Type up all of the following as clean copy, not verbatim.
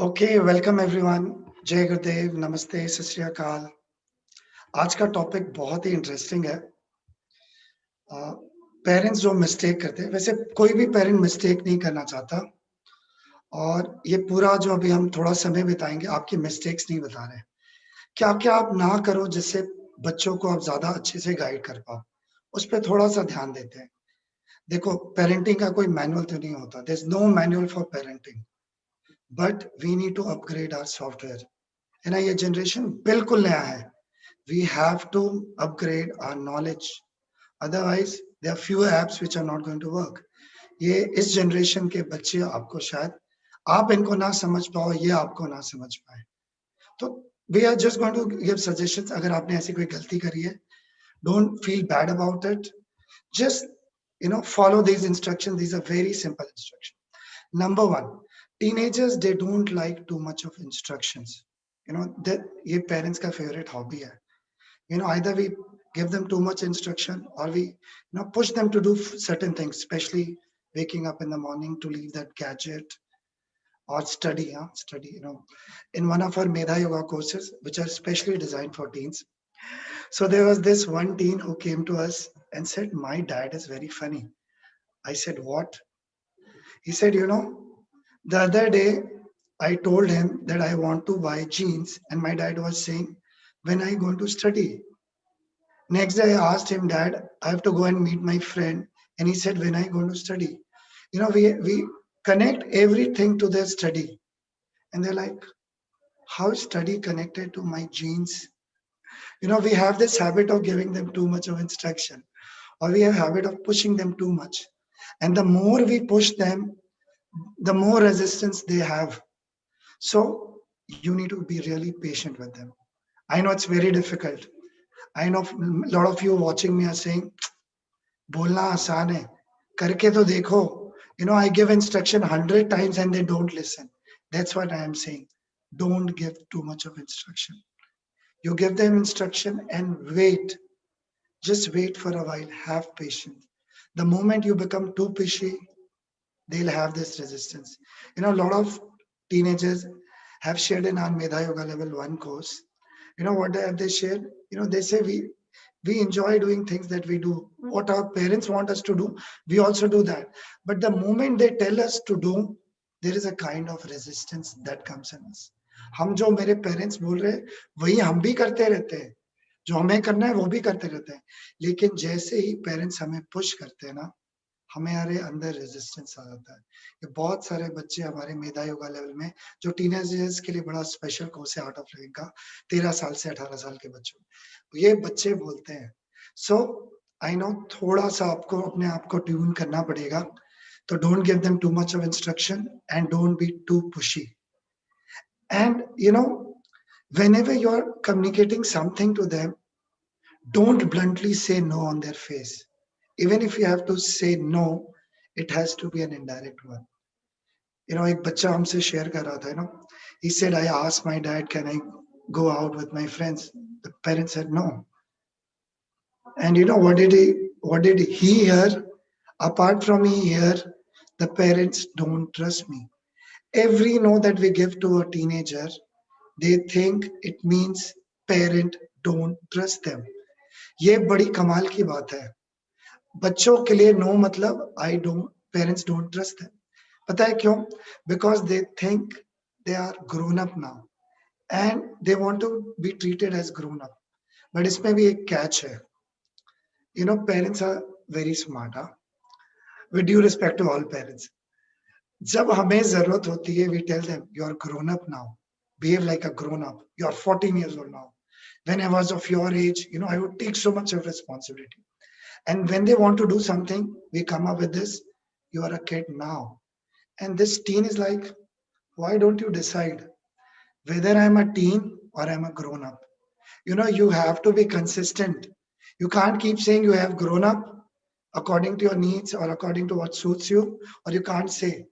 Okay, welcome everyone. जय गुरुदेव, नमस्ते, सत श्री अकाल। आज का टॉपिक बहुत ही इंटरेस्टिंग है। पेरेंट्स जो मिस्टेक करते हैं, वैसे कोई भी पेरेंट मिस्टेक नहीं करना चाहता और ये पूरा जो अभी हम थोड़ा समय बिताएँगे, आपकी मिस्टेक्स नहीं बता रहे हैं। क्या-क्या आप ना करो जिससे बच्चों को आप ज़्यादा अच्छे से गाइड कर पाओ, उस पे थोड़ा-सा ध्यान देते हैं। देखो, पेरेंटिंग का कोई मैनुअल तो नहीं होता, there is no manual for parenting, but we need to upgrade our software. है ना? ये जनरेशन बिल्कुल नया है। We have to upgrade our knowledge. Otherwise, there are few apps which are not going to work. ये इस generation के बच्चे आपको शायद आप इनको ना समझ पाओ, ये आपको ना समझ पाए। तो we are just going to give suggestions. अगर आपने ऐसी कोई गलती करी है, don't feel bad about it. Just follow these instructions. These are very simple instructions. Number one, teenagers they don't like too much of instructions. That ये parents का favorite hobby है. Either we give them too much instruction or we push them to do certain things, especially waking up in the morning to leave that gadget or study. In one of our Medha Yoga courses, which are specially designed for teens, so there was this one teen who came to us and said, my dad is very funny. I said, what? He said, the other day I told him that I want to buy jeans and my dad was saying, when are you going to study? Next day I asked him, Dad, I have to go and meet my friend. And he said, when are you going to study? We connect everything to their study. And they're like, how is study connected to my genes? We have this habit of giving them too much of instruction, or we have a habit of pushing them too much. And the more we push them, the more resistance they have. So you need to be really patient with them. I know it's very difficult. I know a lot of you watching me are saying, बोलना आसान है, करके तो देखो. I give instruction 100 times and they don't listen. That's what I am saying. Don't give too much of instruction. You give them instruction and wait. Just wait for a while. Have patience. The moment you become too pushy, they'll have this resistance. A lot of teenagers have shared in our Medha Yoga level 1 course. What have they shared? They say we enjoy doing things that we do. What our parents want us to do, we also do that. But the moment they tell us to do, there is a kind of resistance that comes in us. हम जो मेरे parents बोल रहे हैं वही हम भी करते रहते हैं, जो हमें करना है वो भी करते रहते हैं, लेकिन जैसे ही पेरेंट्स हमें पुश करते हैं ना, हमारे अंदर रेजिस्टेंस आ जाता है. ये बहुत सारे बच्चे हमारे मेधा योगा लेवल में, जो टीनेजर्स के लिए बड़ा स्पेशल कोर्स है आर्ट ऑफ लिविंग का, 13 साल से 18 साल के बच्चों, ये बच्चे बोलते हैं. सो आई नो थोड़ा सा आपको अपने आप को ट्यून करना पड़ेगा. तो don't give them too much of instruction and don't be too pushy. And whenever you're communicating something to them, don't bluntly say no on their face. Even if you have to say no, it has to be an indirect one. एक बच्चा हमसे share कर रहा था, he said, I asked my dad, can I go out with my friends? The parents said no. And what did he hear? Apart from he hear, the parents don't trust me. Every no that we give to a teenager, they think it means parent don't trust them. ये बड़ी कमाल की बात है. बच्चों के लिए no मतलब parents don't trust them. पता है क्यों? Because they think they are grown up now and they want to be treated as grown up. But इसमें भी एक catch है. Parents are very smart. With due respect to all parents. जब हमें जरूरत होती है, we tell them, you are grown up now. Behave like a grown up. You are 14 years old now. When I was of your age, I would take so much of responsibility. And when they want to do something, we come up with this, you are a kid now. And this teen is like, why don't you decide whether I'm a teen or I'm a grown up? You have to be consistent. You can't keep saying you have grown up according to your needs or according to what suits you, or you can't say,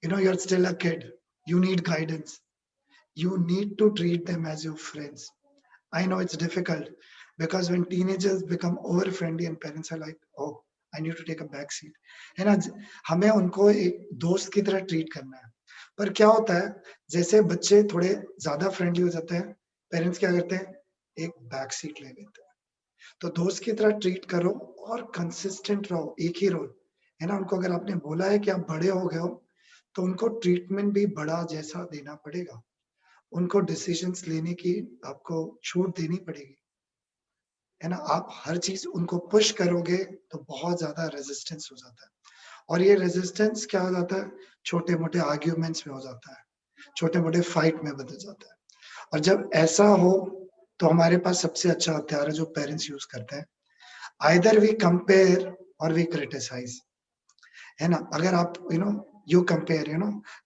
you're still a kid. You need guidance. You need to treat them as your friends. I know it's difficult because when teenagers become over friendly and parents are like, oh, I need to take a back seat. है ना, हमें उनको एक दोस्त की तरह treat करना है. पर क्या होता है, जैसे बच्चे थोड़े ज्यादा फ्रेंडली हो जाते हैं, पेरेंट्स क्या करते हैं, एक बैक सीट ले लेते हैं। तो दोस्त की तरह ट्रीट करो और कंसिस्टेंट रहो, एक ही रोल, है ना? उनको अगर आपने बोला है कि आप बड़े हो गए हो, तो उनको ट्रीटमेंट भी बड़ा जैसा देना पड़ेगा। उनको डिसीजंस लेने की आपको छूट देनी पड़ेगी, है ना? आप हर चीज़ उनको पुश करोगे तो बहुत ज़्यादा रेजिस्टेंस हो जाता है और ये रेजिस्टेंस क्या हो जाता है, छोटे-मोटे आर्ग्यूमेंट्स में हो जाता है, छोटे-मोटे फाइट में बदल जाता है और जब ऐसा हो, तो हमारे पास सबसे अच्छा हथियार है जो पेरेंट्स यूज़ करते हैं। आइदर वी कंपेयर और वी क्रिटिसाइज़, है ना? अगर आप you compare,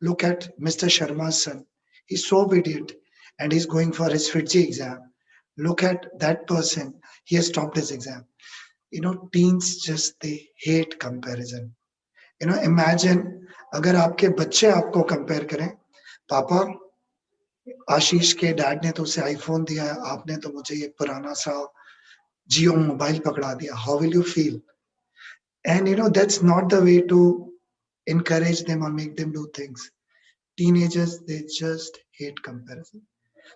look at Mr. Sharma's son. He's so obedient and he's going for his FITGI exam. Look at that person. He has stopped his exam. Teens just they hate comparison. Imagine अगर आपके बच्चे आपको compare करें, पापा आशीष के dad ने तो उसे आईफोन दिया है, आपने तो मुझे ये पुराना सा जियो मोबाइल पकड़ा दिया. How will you feel? And that's not the way to encourage them or make them do things. Teenagers, they just hate comparison.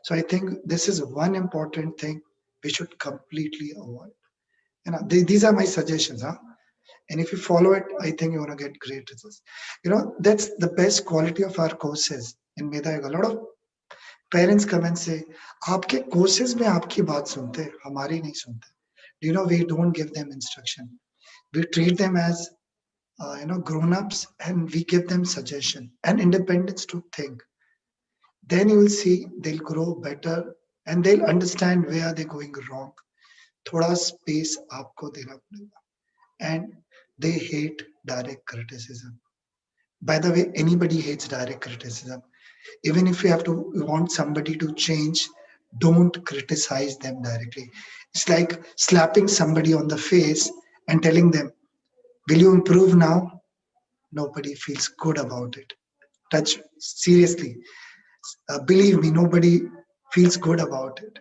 So I think this is one important thing we should completely avoid. These are my suggestions, huh? And if you follow it, I think you're gonna get great results. That's the best quality of our courses in Meda Yoga. A lot of parents come and say, "आपके courses में आपकी बात सुनते, हमारी नहीं सुनते." We don't give them instruction. We treat them as grown-ups and we give them suggestion and independence to think. Then you will see they'll grow better and they'll understand where they're going wrong. थोड़ा space आपको देना पड़ेगा. And they hate direct criticism. By the way, anybody hates direct criticism. Even if you want somebody to change, don't criticize them directly. It's like slapping somebody on the face and telling them, will you improve now? Nobody feels good about it. Touch seriously. Believe me, nobody feels good about it.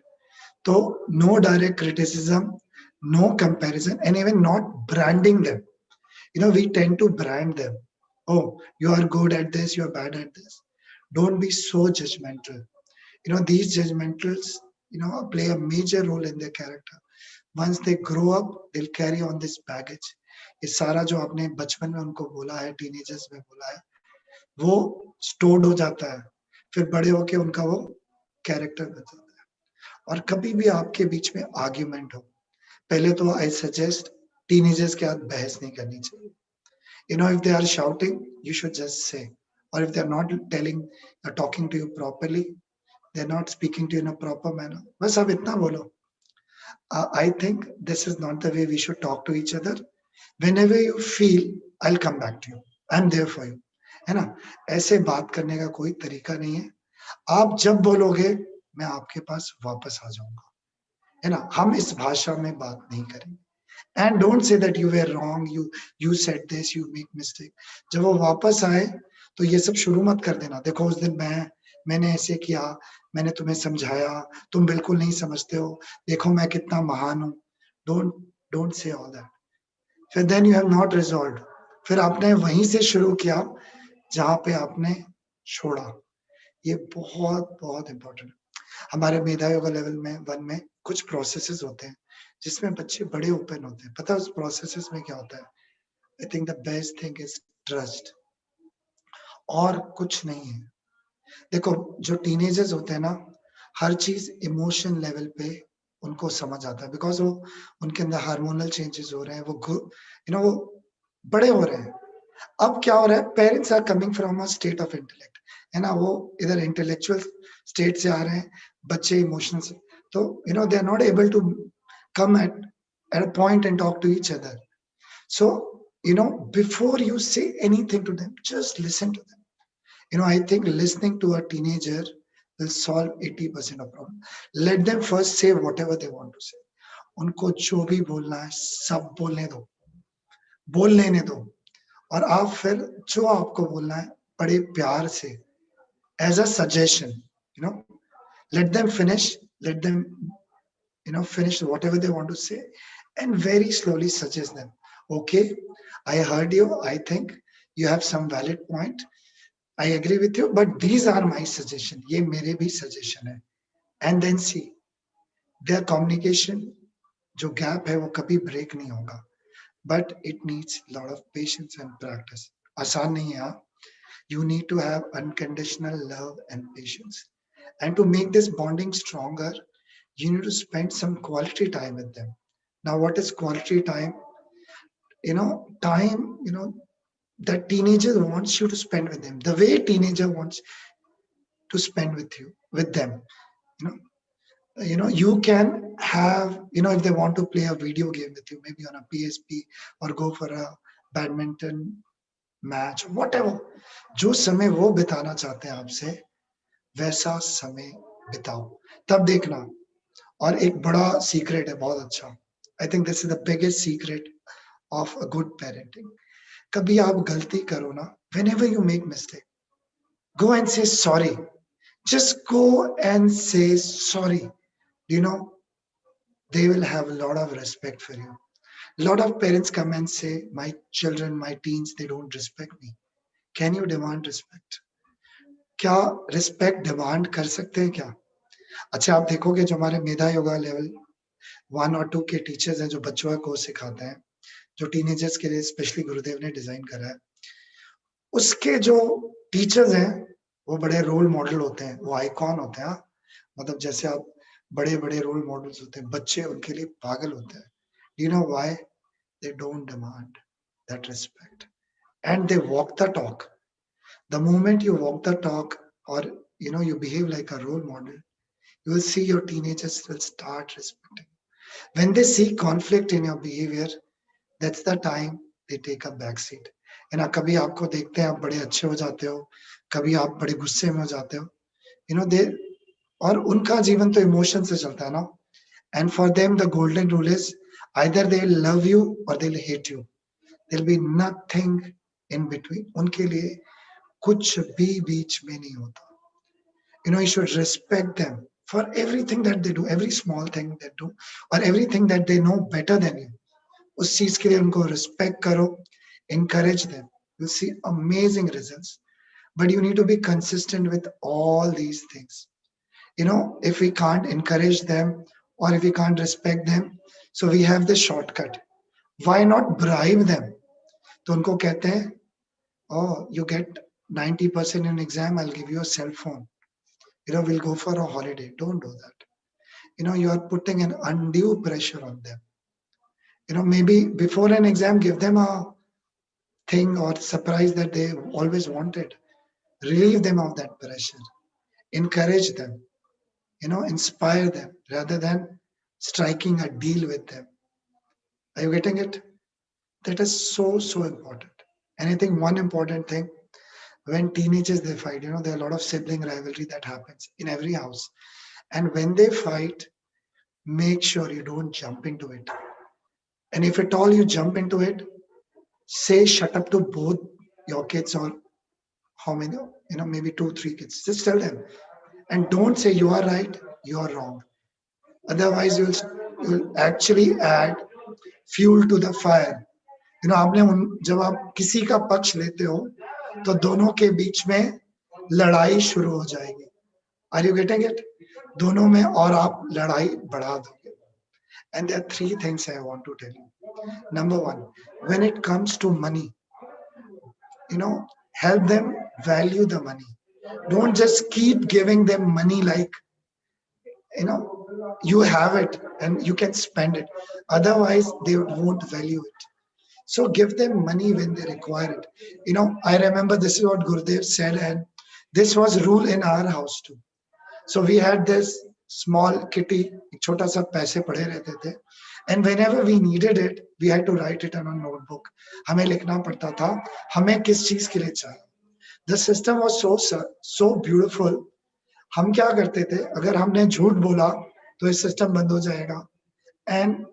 So no direct criticism, no comparison, and even not branding them. We tend to brand them. Oh, you are good at this, you are bad at this. Don't be so judgmental. These judgmentals, play a major role in their character. Once they grow up, they'll carry on this baggage. ये सारा जो आपने बचपन में उनको बोला है, teenagers में बोला है, वो स्टोर्ड हो जाता है. फिर बड़े होके उनका वो कैरेक्टर बन जाता है. और कभी भी आपके बीच में आर्ग्यूमेंट हो, पहले तो आई सजेस्ट टीनेजर्स के साथ बहस नहीं करनी चाहिए. If they are shouting, you should just say. Or if they're not talking to you properly, they're not speaking to you in a proper manner, बस आप इतना बोलो. I think this is not the way we should talk to each other. Whenever you feel, I'll come back to you. I'm there for you. है ना? ऐसे बात करने का कोई तरीका नहीं है. आप जब बोलोगे, मैं आपके पास वापस आ जाऊंगा. है ना? हम इस भाषा में बात नहीं करेंगे. And don't say that you were wrong, you said this, you make mistake. जब वो वापस आए, तो ये सब शुरू मत कर देना. देखो उस दिन मैंने ऐसे किया, मैंने तुम्हें समझाया, तुम बिल्कुल नहीं समझते हो. देखो मैं कितना महान हूँ. Don't say all that. फिर then you have not resolved. फिर आपने वहीं से शुरू किया जहाँ पे आपने छोड़ा. ये बहुत बहुत इम्पोर्टेंट है. हमारे मेधा योगा लेवल में 1 में कुछ प्रोसेसेस होते हैं जिसमें बच्चे बड़े ओपन होते हैं. पता है उस प्रोसेसेस में क्या होता है? I think the best thing is trust. और कुछ नहीं है. देखो जो टीनेजर्स होते हैं ना, हर चीज इमोशन लेवल पे उनको समझ आता है, बिकॉज वो उनके अंदर हार्मोनल चेंजेस हो रहे हैं, वो बड़े हो रहे हैं. अब क्या हो रहा है, parents are coming from a state of intellect, है ना? वो इधर इंटेलेक्चुअल स्टेट से आ रहे हैं, बच्चे इमोशनल से. तो they are not able to come at a point and talk to each other. So, before you say anything to them, just listen to them. I think listening to a teenager will solve 80% of problem. Let them first say whatever they want to say. उनको जो भी बोलना है सब बोल लेने दो. और आप फिर जो आपको बोलना है बड़े प्यार से, as a suggestion, let them finish, let them finish whatever they want to say, and very slowly suggest them. Okay, I heard you. I think you have some valid point. I agree with you, but these are my suggestion. ये मेरे भी suggestion है. And then see, their communication जो gap है वो कभी break नहीं होगा. But it needs a lot of patience and practice. आसान नहीं है. You need to have unconditional love and patience. And to make this bonding stronger, you need to spend some quality time with them. Now, what is quality time? Time, that teenager wants you to spend with them, the way teenager wants to spend with them. You you can have, if they want to play a video game with you, maybe on a PSP or go for a badminton match, whatever. जो समय वो बिताना चाहते हैं आपसे, वैसा समय बिताओ. तब देखना. और एक बड़ा सीक्रेट है बहुत अच्छा. I think this is the biggest secret of a good parenting. कभी आप गलती करो ना, whenever you make mistake, go and say sorry. Just go and say sorry. They will have a lot of respect for you. A lot of parents come and say, my children, my teens, they don't respect me. Can you demand respect? क्या respect demand कर सकते हैं क्या? अच्छा, आप देखोगे जो हमारे मेधा योगा लेवल 1 और 2 के टीचर्स हैं जो बच्चों को सिखाते हैं, जो टीनेजर्स के लिए स्पेशली गुरुदेव ने डिजाइन करा है, उसके जो टीचर्स हैं वो बड़े रोल मॉडल होते हैं, वो आइकॉन होते हैं. मतलब जैसे आप बड़े-बड़े रोल मॉडल्स होते हैं, बच्चे उनके लिए पागल होते हैं. You know why? They don't demand that respect. And they walk the talk. The moment you walk the talk or, you behave like a role model, you will see your teenagers will start respecting. When they see conflict in your behavior, that's the time they take a back seat. कभी आपको देखते हैं आप बड़े अच्छे हो जाते हो, कभी आप बड़े गुस्से में हो जाते हो. दे और उनका जीवन तो इमोशन से चलता है ना. And for them, the golden rule is either they'll love you or they'll hate you. There'll be nothing in between. उनके लिए कुछ भी बीच में नहीं होता. You should respect them for everything that they do, every small thing they do, or everything that they know better than you. उस चीज के लिए उनको respect करो, encourage them. You'll see amazing results. But you need to be consistent with all these things. If we can't encourage them or if we can't respect them, so we have the shortcut. Why not bribe them? तो उनको कहते हैं, oh, you get 90% in exam, I'll give you a cell phone. We'll go for a holiday. Don't do that. You are putting an undue pressure on them. Maybe before an exam, give them a thing or surprise that they always wanted. Relieve them of that pressure. Encourage them. Inspire them rather than striking a deal with them. Are you getting it? That is so, so important. And I think one important thing, when teenagers, they fight, there are a lot of sibling rivalry that happens in every house. And when they fight, make sure you don't jump into it. And if at all you jump into it, say shut up to both your kids or how many, maybe 2, 3 kids. Just tell them. And don't say you are right, you are wrong. Otherwise, you'll actually add fuel to the fire. जब आप किसी का पक्ष लेते हो तो दोनों के बीच में लड़ाई शुरू हो जाएगी. Are you getting it? दोनों में और आप लड़ाई बढ़ा दोगे. And there are 3 things I want to tell you. Number 1, when it comes to money, help them value the money. Don't just keep giving them money like, you have it and you can spend it. Otherwise, they won't value it. So give them money when they require it. I remember this is what Gurudev said, and this was rule in our house too. So we had this small kitty, छोटा सा पैसे पड़े रहते थे, and whenever we needed it, we had to write it on a notebook. हमें लिखना पड़ता था हमें किस चीज के लिए चाहिए. The system was so beautiful. हम क्या करते थे, अगर हमने झूठ बोला तो ये सिस्टम बंद हो जाएगा. And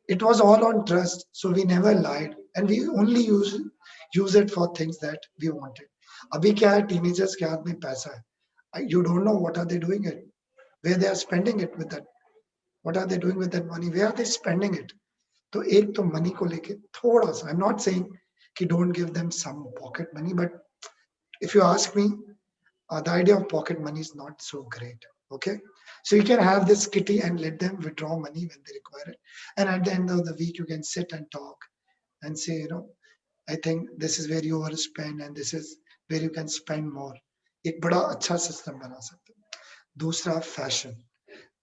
it was all on trust, so we never lied, and we only use it for things that we wanted. अभी क्या है, teenagers के हाथ में पैसा है. You don't know what are they doing it, where they are spending it with that. What are they doing with that money? Where are they spending it? तो एक तो money को लेके थोड़ा सा, I'm not saying कि don't give them some pocket money, but if you ask me, the idea of pocket money is not so great. Okay, so you can have this kitty and let them withdraw money when they require it, and at the end of the week you can sit and talk and say, I think this is where you overspend and this is where you can spend more. एक बड़ा अच्छा system बना सकते हैं. दूसरा fashion.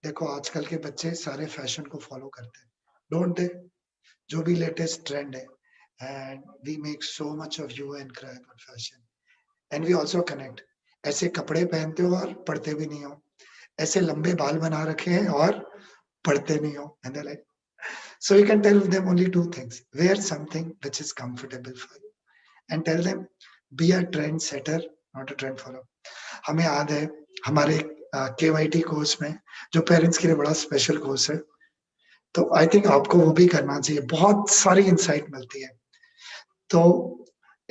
देखो आजकल के बच्चे सारे फैशन को फॉलो करते हैं, डोंट दे? जो भी लेटेस्ट ट्रेंड है, and we make so much of you and cry about fashion, and we also connect. ऐसे कपड़े पहनते हो और पढ़ते भी नहीं हो, ऐसे लंबे बाल बना रखे हैं और पढ़ते नहीं हो, and they like. So you can tell them only two things: wear something which is comfortable for you, and tell them be a trend setter, not a trend follower. हमें याद है हमारे KYT कोर्स में, जो parents के लिए बड़ा special course है, तो आई थिंक आपको वो भी करना चाहिए. बहुत सारी इंसाइट मिलती है. तो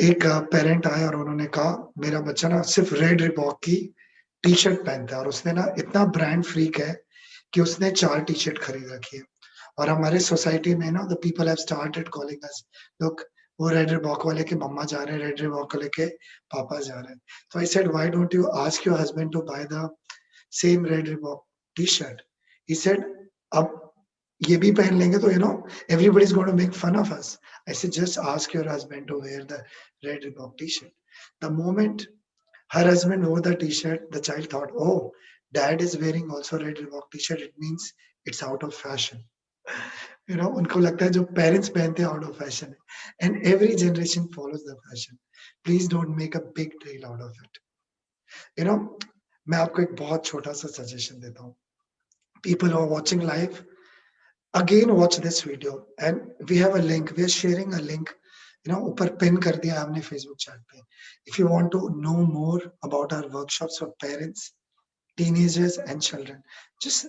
एक पेरेंट आया और उन्होंने कहा मेरा बच्चा ना सिर्फ रेड रिबॉक की टी शर्ट पहनता है, और उसने ना इतना ब्रांड फ्रीक है कि उसने 4 टी शर्ट खरीद रखी है. और हमारे सोसाइटी में ना the people have started calling us, लोग वो रेड रिबॉक वाले के मम्मा जा रहे हैं, रेड रिबॉक वाले के पापा जा रहे हैं. तो I said why don't you ask your husband to buy the same red Reebok T shirt. He said अब ये भी पहन लेंगे तो everybody is going to make fun of us. I said just ask your husband to wear the red Reebok t-shirt. The moment her husband wore the t-shirt, the child thought, oh, dad is wearing also red Reebok t-shirt, it means it's out of fashion. उनको लगता है जो parents पहनते हैं out of fashion है, and every generation follows the fashion. Please don't make a big deal out of it. मैं आपको एक बहुत छोटा सा सजेशन देता हूँ. People are watching live, again watch this video, and we have a link, we are sharing a link, ऊपर pin कर दिया हमने फेसबुक चैट पे. if you want to know more about our workshops for parents, teenagers and children, just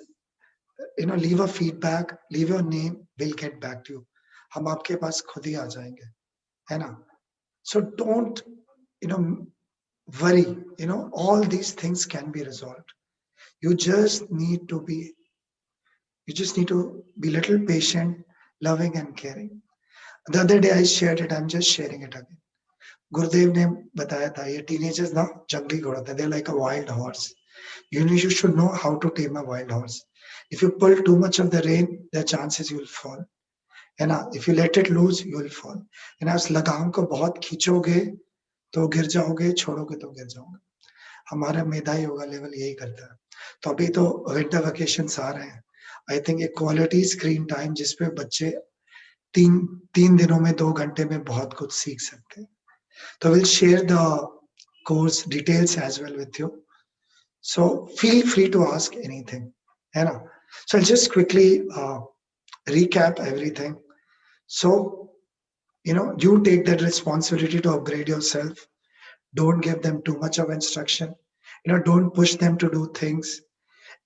leave a feedback, leave your name, we'll get back to you. हम आपके पास खुद ही आ जाएंगे, है ना? So don't worry, all these things can be resolved. You just need to be little patient, loving and caring. The other day I shared it, I'm just sharing it again. गुरुदेव ने बताया था ये teenagers ना जंगली घोड़ा था, they're like a wild horse. You should know how to tame a wild horse. If you pull too much of the rein, the chances you will fall. है ना? If you let it loose, you will fall. उस लगाम को बहुत खींचोगे तो गिर जाओगे, छोड़ोगे तो गिर जाओगे. हमारा मेधा योगा लेवल यही करता है. तो अभी तो विंटर वेकेशंस आ रहे हैं. आई थिंक एक क्वालिटी स्क्रीन टाइम जिसपे बच्चे तीन दिनों में 2 घंटे में बहुत कुछ सीख सकते हैं. तो will share the course details as well with you, so feel free to ask anything, है ना? So I just quickly recap everything. So you take that responsibility to upgrade yourself. Don't give them too much of instruction. Don't push them to do things.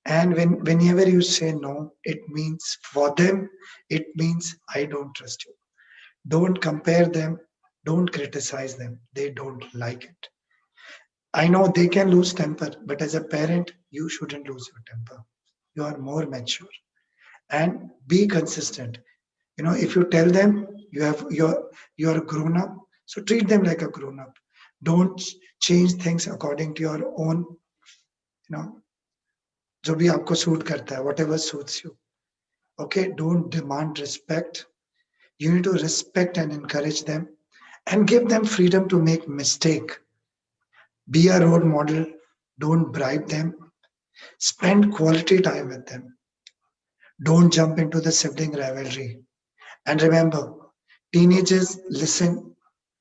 And whenever you say no, it means for them, it means I don't trust you. Don't compare them. Don't criticize them. They don't like it. I know they can lose temper, but as a parent, you shouldn't lose your temper. You are more mature. And be consistent. If you tell them you're a grown up, so treat them like a grown up. Don't change things according to your own, जो भी आपको suit करता है, whatever suits you. Okay, don't demand respect. You need to respect and encourage them and give them freedom to make mistake. Be a role model. Don't bribe them. Spend quality time with them. Don't jump into the sibling rivalry. And remember, teenagers listen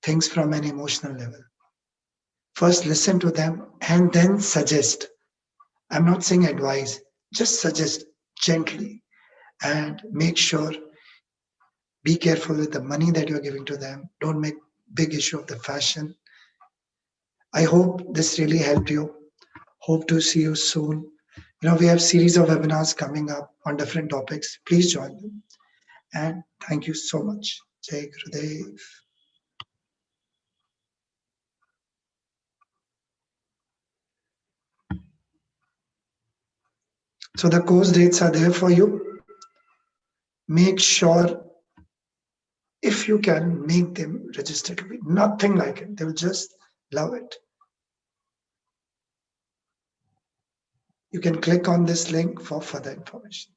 things from an emotional level. First listen to them and then suggest. I'm not saying advise, just suggest gently, and make sure, be careful with the money that you're giving to them. Don't make big issue of the fashion. I hope this really helped you. Hope to see you soon. We have series of webinars coming up on different topics. Please join them. And thank you so much. Jai Gurudev. So the course dates are there for you. Make sure, if you can, make them register to be nothing like it. They will just love it. You can click on this link for further information.